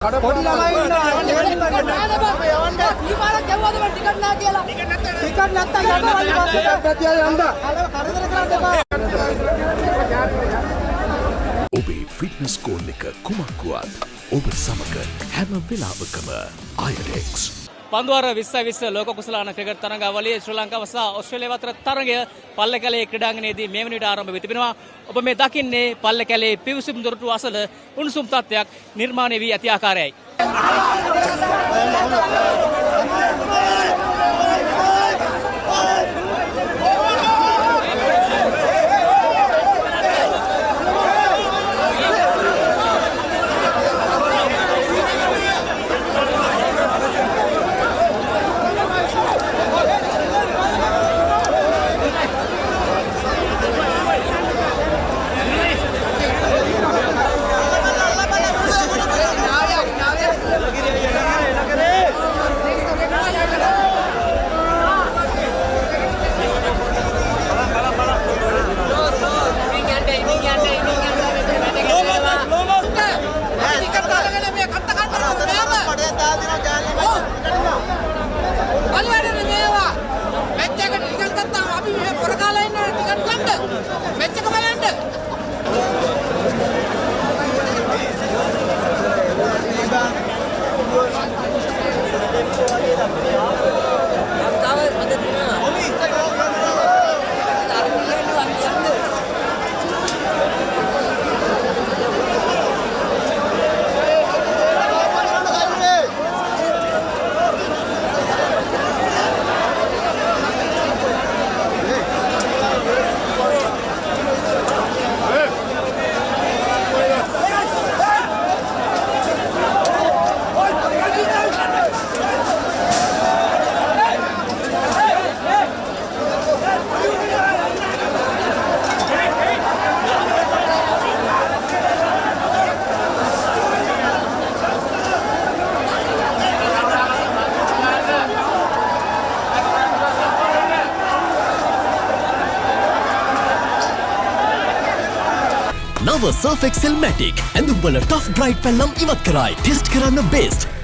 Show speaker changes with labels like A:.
A: පොඩි ළමයි ඉන්නවා කීපාරක් ගැව්වද මම ටිකට් නැහැ කියලා ටිකට් නැත්තම් යනවා ටිකට් පැතිය යන්න කරදර කරන්න එපා
B: ඔබේ ෆිට්නස් ගෝල් එක කුමක් වුවත් ඔබ සමග හැම වෙලාවකම අයටෙක්ස්
C: පන්දුවර 2020 ලෝක කුසලාන ක්‍රිකට් තරඟාවලියේ ශ්‍රී ලංකාව සහ ඕස්ට්‍රේලියාව අතර තරඟය පල්ලකැලේ ක්‍රීඩාංගණයේදී මේ වන විට ආරම්භ වෙ තිබෙනවා. ඔබ මේ දකින්නේ පල්ලකැලේ පිවිසුම් දොරටු අසල උණුසුම් තත්ත්වයක් නිර්මාණය වී ඇති ආකාරයයි.
D: නව Surf Excel Matic ඇඳුම්වල ටෆ් බ්‍රයිට් පැල්ලම් ඉවත් කරයි. ටෙස්ට් කරන්න බෙස්ට්.